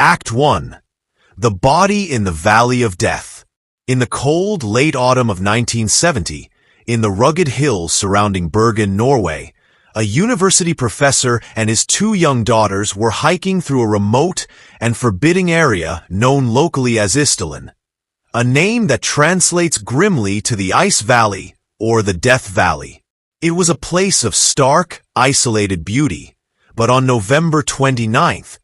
Act 1. The Body in the Valley of Death. In the cold, late autumn of 1970, in the rugged hills surrounding Bergen, Norway, a university professor and his two young daughters were hiking through a remote and forbidding area known locally as Isdalen, a name that translates grimly to the Ice Valley or the Death Valley. It was a place of stark, isolated beauty, but on November 29th,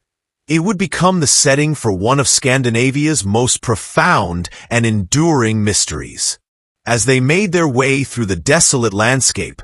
it would become the setting for one of Scandinavia's most profound and enduring mysteries. As they made their way through the desolate landscape,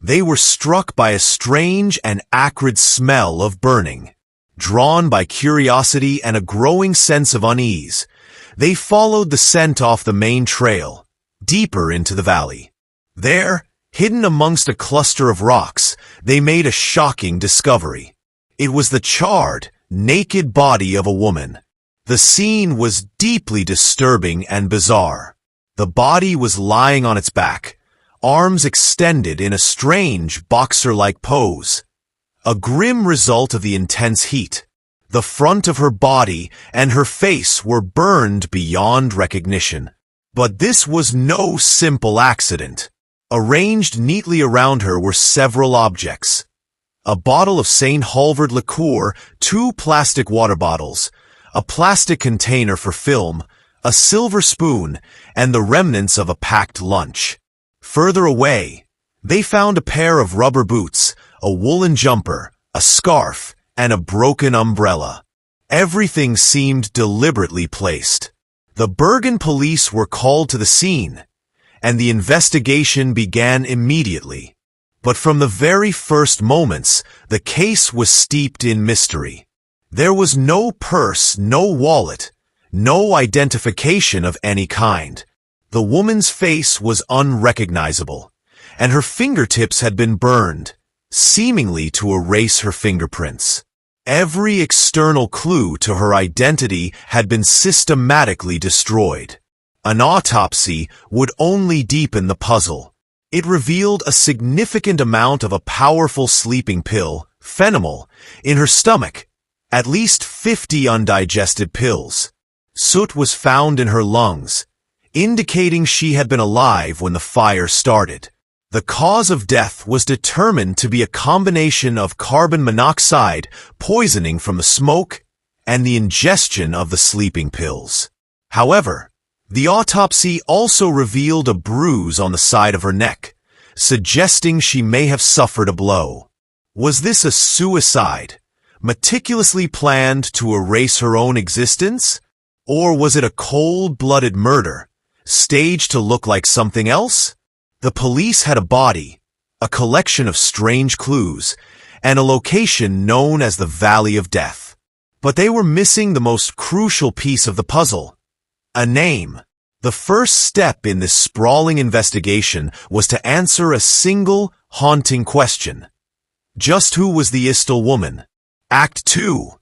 they were struck by a strange and acrid smell of burning. Drawn by curiosity and a growing sense of unease, they followed the scent off the main trail, deeper into the valley. There, hidden amongst a cluster of rocks, they made a shocking discovery. It was the charred, naked body of a woman. The scene was deeply disturbing and bizarre. The body was lying on its back, arms extended in a strange boxer-like pose. A grim result of the intense heat. The front of her body and her face were burned beyond recognition. But this was no simple accident. Arranged neatly around her were several objects. A bottle of St. Halvard liqueur, 2 plastic water bottles, a plastic container for film, a silver spoon, and the remnants of a packed lunch. Further away, they found a pair of rubber boots, a woolen jumper, a scarf, and a broken umbrella. Everything seemed deliberately placed. The Bergen police were called to the scene, and the investigation began immediately. But from the very first moments, the case was steeped in mystery. There was no purse, no wallet, no identification of any kind. The woman's face was unrecognizable, and her fingertips had been burned, seemingly to erase her fingerprints. Every external clue to her identity had been systematically destroyed. An autopsy would only deepen the puzzle. It revealed a significant amount of a powerful sleeping pill, phenomyl, in her stomach, at least 50 undigested pills. Soot was found in her lungs, indicating she had been alive when the fire started. The cause of death was determined to be a combination of carbon monoxide poisoning from the smoke and the ingestion of the sleeping pills. However, the autopsy also revealed a bruise on the side of her neck, suggesting she may have suffered a blow. Was this a suicide, meticulously planned to erase her own existence? Or was it a cold-blooded murder, staged to look like something else? The police had a body, a collection of strange clues, and a location known as the Valley of Death. But they were missing the most crucial piece of the puzzle: a name. The first step in this sprawling investigation was to answer a single, haunting question. Just who was the Isdal Woman? Act 2.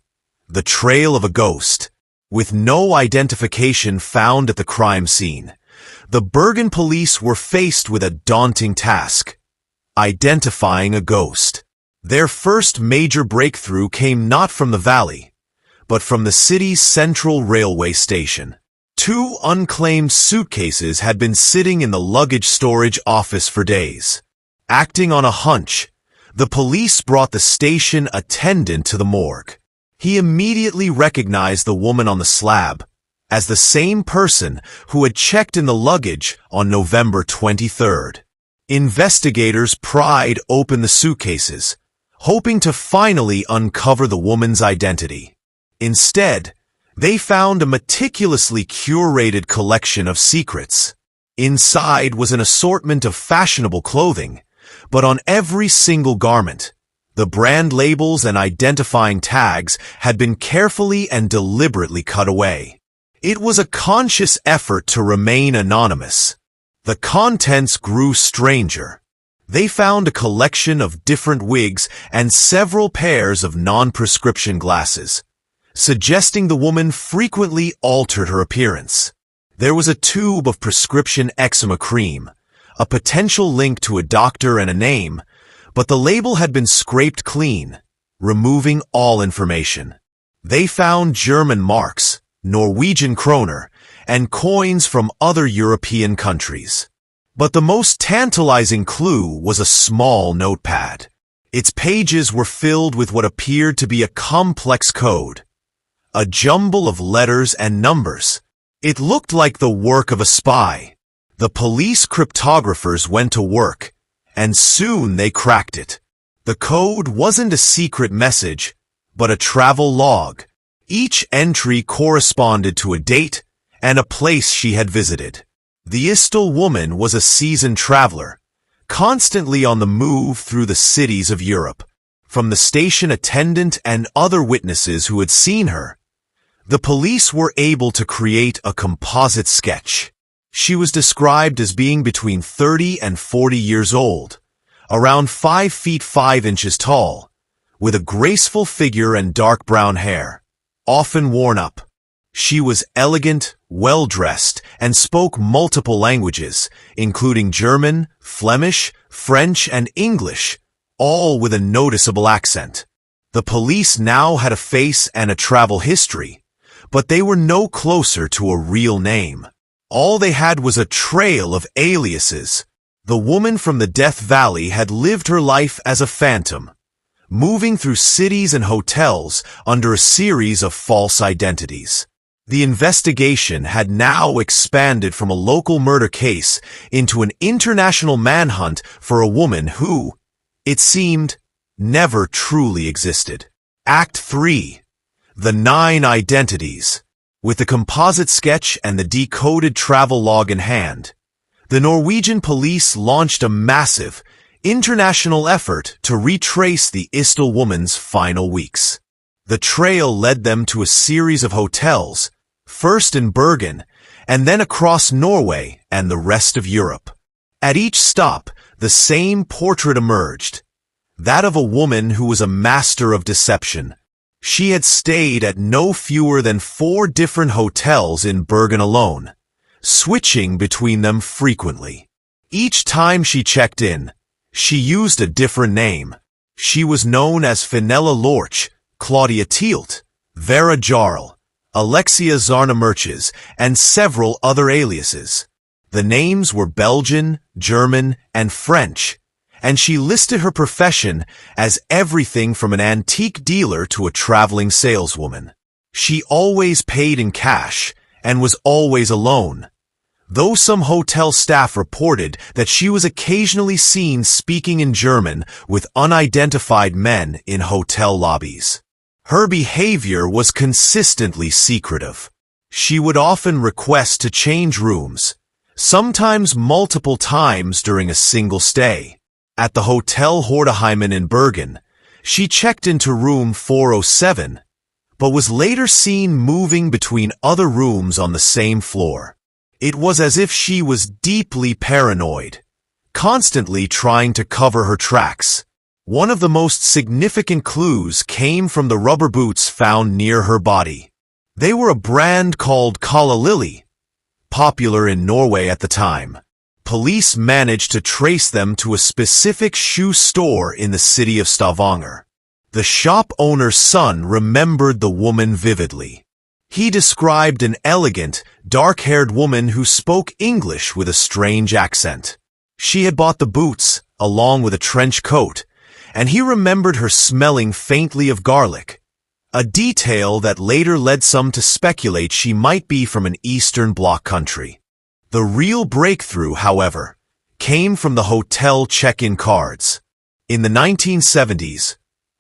The Trail of a Ghost. With no identification found at the crime scene, the Bergen police were faced with a daunting task: identifying a ghost. Their first major breakthrough came not from the valley, but from the city's central railway station. 2 unclaimed suitcases had been sitting in the luggage storage office for days. Acting on a hunch, the police brought the station attendant to the morgue. He immediately recognized the woman on the slab as the same person who had checked in the luggage on November 23rd. Investigators pried open the suitcases, hoping to finally uncover the woman's identity. Instead, they found a meticulously curated collection of secrets. Inside was an assortment of fashionable clothing, but on every single garment, the brand labels and identifying tags had been carefully and deliberately cut away. It was a conscious effort to remain anonymous. The contents grew stranger. They found a collection of different wigs and several pairs of non-prescription glasses, suggesting the woman frequently altered her appearance. There was a tube of prescription eczema cream, a potential link to a doctor and a name, but the label had been scraped clean, removing all information. They found German marks, Norwegian kroner, and coins from other European countries. But the most tantalizing clue was a small notepad. Its pages were filled with what appeared to be a complex code, a jumble of letters and numbers. It looked like the work of a spy. The police cryptographers went to work, and soon they cracked it. The code wasn't a secret message, but a travel log. Each entry corresponded to a date and a place she had visited. The Isdal Woman was a seasoned traveler, constantly on the move through the cities of Europe. From the station attendant and other witnesses who had seen her, the police were able to create a composite sketch. She was described as being between 30 and 40 years old, around 5 feet 5 inches tall, with a graceful figure and dark brown hair, often worn up. She was elegant, well-dressed, and spoke multiple languages, including German, Flemish, French, and English, all with a noticeable accent. The police now had a face and a travel history, but they were no closer to a real name. All they had was a trail of aliases. The woman from the Death Valley had lived her life as a phantom, moving through cities and hotels under a series of false identities. The investigation had now expanded from a local murder case into an international manhunt for a woman who, it seemed, never truly existed. Act 3. The Nine Identities. With the composite sketch and the decoded travel log in hand, the Norwegian police launched a massive, international effort to retrace the Isdal Woman's final weeks. The trail led them to a series of hotels, first in Bergen, and then across Norway and the rest of Europe. At each stop, the same portrait emerged, that of a woman who was a master of deception. She had stayed at no fewer than 4 different hotels in Bergen alone, switching between them frequently. Each time she checked in, she used a different name. She was known as Fenella Lorch, Claudia Tielt, Vera Jarl, Alexia Zarnamerches, and several other aliases. The names were Belgian, German, and French, and she listed her profession as everything from an antique dealer to a traveling saleswoman. She always paid in cash and was always alone, though some hotel staff reported that she was occasionally seen speaking in German with unidentified men in hotel lobbies. Her behavior was consistently secretive. She would often request to change rooms, sometimes multiple times during a single stay. At the Hotel Hordeheimen in Bergen, she checked into room 407, but was later seen moving between other rooms on the same floor. It was as if she was deeply paranoid, constantly trying to cover her tracks. One of the most significant clues came from the rubber boots found near her body. They were a brand called Kalla Lily, popular in Norway at the time. Police managed to trace them to a specific shoe store in the city of Stavanger. The shop owner's son remembered the woman vividly. He described an elegant, dark-haired woman who spoke English with a strange accent. She had bought the boots, along with a trench coat, and he remembered her smelling faintly of garlic, a detail that later led some to speculate she might be from an Eastern Bloc country. The real breakthrough, however, came from the hotel check-in cards. In the 1970s,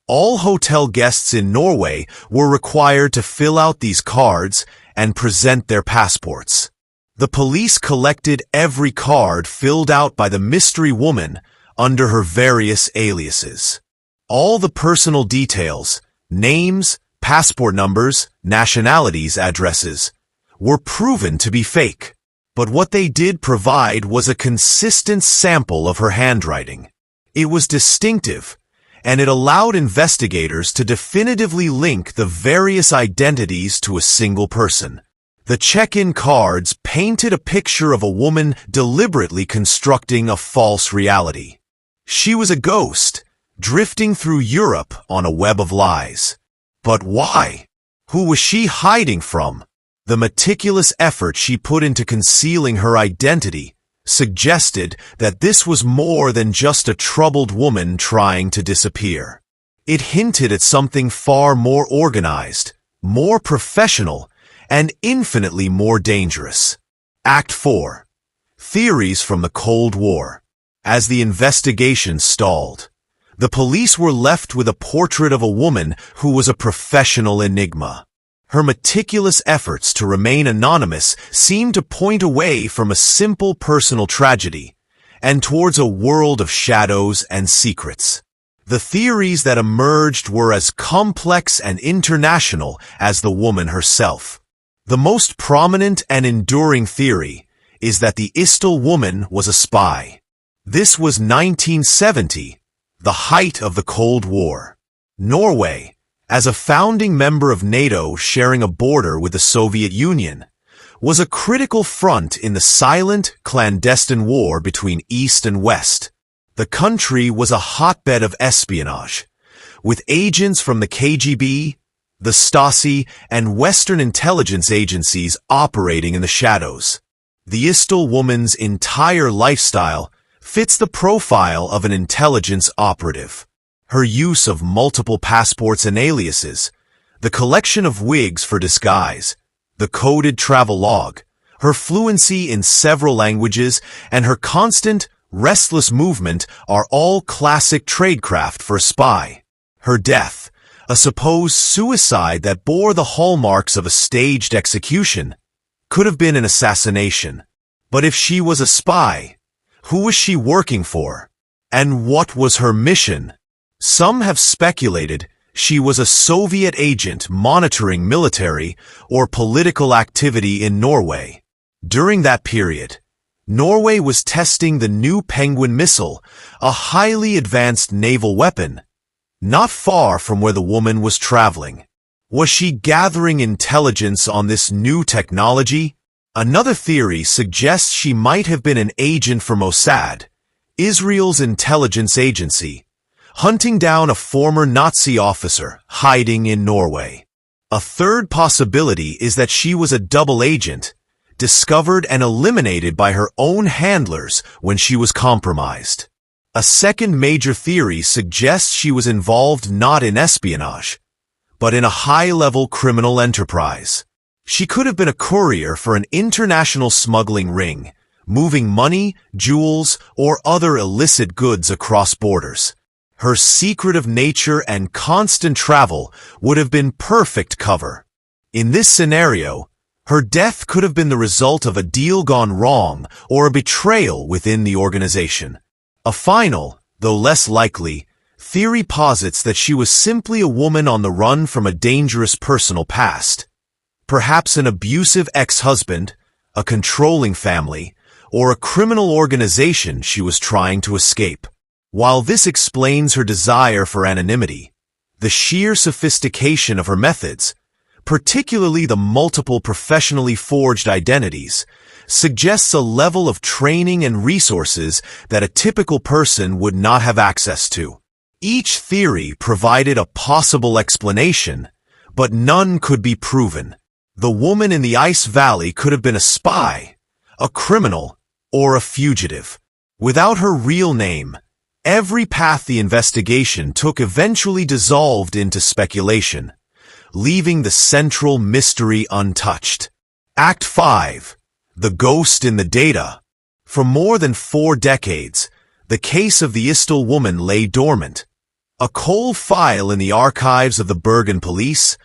all hotel guests in Norway were required to fill out these cards and present their passports. The police collected every card filled out by the mystery woman under her various aliases. All the personal details, names, passport numbers, nationalities, addresses, were proven to be fake. But what they did provide was a consistent sample of her handwriting. It was distinctive, and it allowed investigators to definitively link the various identities to a single person. The check-in cards painted a picture of a woman deliberately constructing a false reality. She was a ghost, drifting through Europe on a web of lies. But why? Who was she hiding from? The meticulous effort she put into concealing her identity suggested that this was more than just a troubled woman trying to disappear. It hinted at something far more organized, more professional, and infinitely more dangerous. Act 4. Theories from the Cold War. As the investigation stalled, the police were left with a portrait of a woman who was a professional enigma. Her meticulous efforts to remain anonymous seemed to point away from a simple personal tragedy and towards a world of shadows and secrets. The theories that emerged were as complex and international as the woman herself. The most prominent and enduring theory is that the Isdal Woman was a spy. This was 1970, the height of the Cold War. Norway, as a founding member of NATO sharing a border with the Soviet Union, was a critical front in the silent, clandestine war between East and West. The country was a hotbed of espionage, with agents from the KGB, the Stasi, and Western intelligence agencies operating in the shadows. The Isdal Woman's entire lifestyle fits the profile of an intelligence operative. Her use of multiple passports and aliases, the collection of wigs for disguise, the coded travel log, her fluency in several languages, and her constant, restless movement are all classic tradecraft for a spy. Her death, a supposed suicide that bore the hallmarks of a staged execution, could have been an assassination. But if she was a spy, who was she working for? And what was her mission? Some have speculated she was a Soviet agent monitoring military or political activity in Norway. During that period, Norway was testing the new Penguin missile, a highly advanced naval weapon, not far from where the woman was traveling. Was she gathering intelligence on this new technology? Another theory suggests she might have been an agent for Mossad, Israel's intelligence agency, hunting down a former Nazi officer hiding in Norway. A third possibility is that she was a double agent, discovered and eliminated by her own handlers when she was compromised. A second major theory suggests she was involved not in espionage, but in a high-level criminal enterprise. She could have been a courier for an international smuggling ring, moving money, jewels, or other illicit goods across borders. Her secretive nature and constant travel would have been perfect cover. In this scenario, her death could have been the result of a deal gone wrong or a betrayal within the organization. A final, though less likely, theory posits that she was simply a woman on the run from a dangerous personal past. Perhaps an abusive ex-husband, a controlling family, or a criminal organization she was trying to escape. While this explains her desire for anonymity, the sheer sophistication of her methods, particularly the multiple professionally forged identities, suggests a level of training and resources that a typical person would not have access to. Each theory provided a possible explanation, but none could be proven. The woman in the Ice Valley could have been a spy, a criminal, or a fugitive. Without her real name, every path the investigation took eventually dissolved into speculation, leaving the central mystery untouched. Act 5. The Ghost in the Data. For more than 4 decades, the case of the Isdal Woman lay dormant. A cold file in the archives of the Bergen police,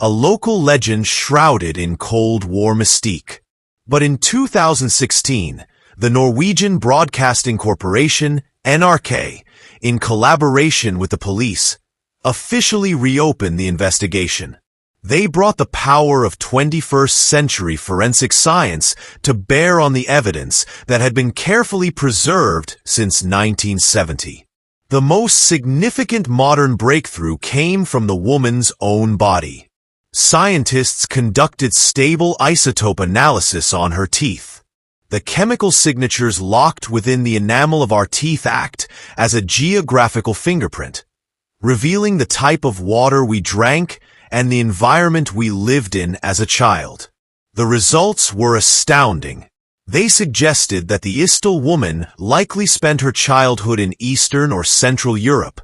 a local legend shrouded in Cold War mystique. But in 2016, the Norwegian Broadcasting Corporation, NRK, in collaboration with the police, officially reopened the investigation. They brought the power of 21st century forensic science to bear on the evidence that had been carefully preserved since 1970. The most significant modern breakthrough came from the woman's own body. Scientists conducted stable isotope analysis on her teeth. The chemical signatures locked within the enamel of our teeth act as a geographical fingerprint, revealing the type of water we drank and the environment we lived in as a child. The results were astounding. They suggested that the Isdal woman likely spent her childhood in Eastern or Central Europe,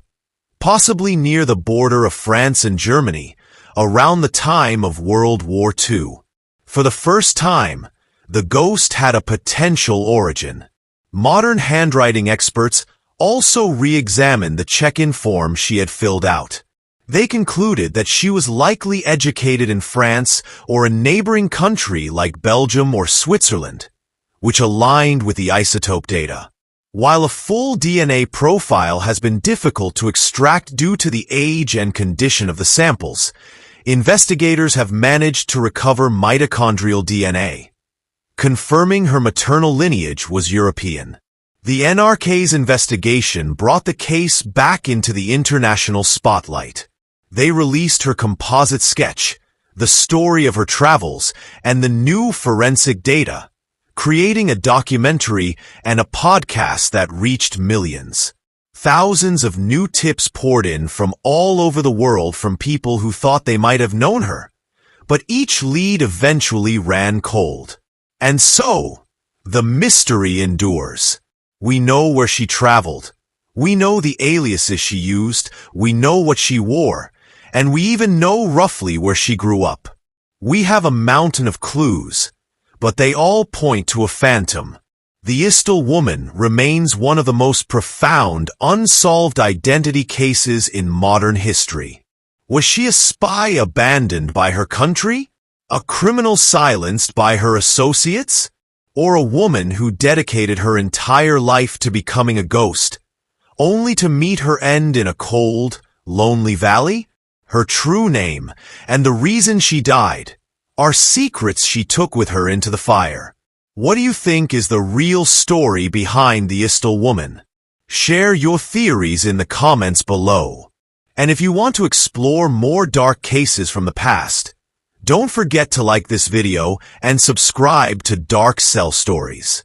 possibly near the border of France and Germany, around the time of World War II. For the first time, the ghost had a potential origin. Modern handwriting experts also re-examined the check-in form she had filled out. They concluded that she was likely educated in France or a neighboring country like Belgium or Switzerland, which aligned with the isotope data. While a full DNA profile has been difficult to extract due to the age and condition of the samples, investigators have managed to recover mitochondrial DNA, confirming her maternal lineage was European. The NRK's investigation brought the case back into the international spotlight. They released her composite sketch, the story of her travels, and the new forensic data, creating a documentary and a podcast that reached millions. Thousands of new tips poured in from all over the world from people who thought they might have known her, but each lead eventually ran cold. And so, the mystery endures. We know where she traveled. We know the aliases she used. We know what she wore. And we even know roughly where she grew up. We have a mountain of clues, but they all point to a phantom. The Isdal woman remains one of the most profound, unsolved identity cases in modern history. Was she a spy abandoned by her country? A criminal silenced by her associates? Or a woman who dedicated her entire life to becoming a ghost, only to meet her end in a cold, lonely valley? Her true name, and the reason she died, are secrets she took with her into the fire. What do you think is the real story behind the Isdal woman? Share your theories in the comments below. And if you want to explore more dark cases from the past, don't forget to like this video and subscribe to Dark Cell Stories.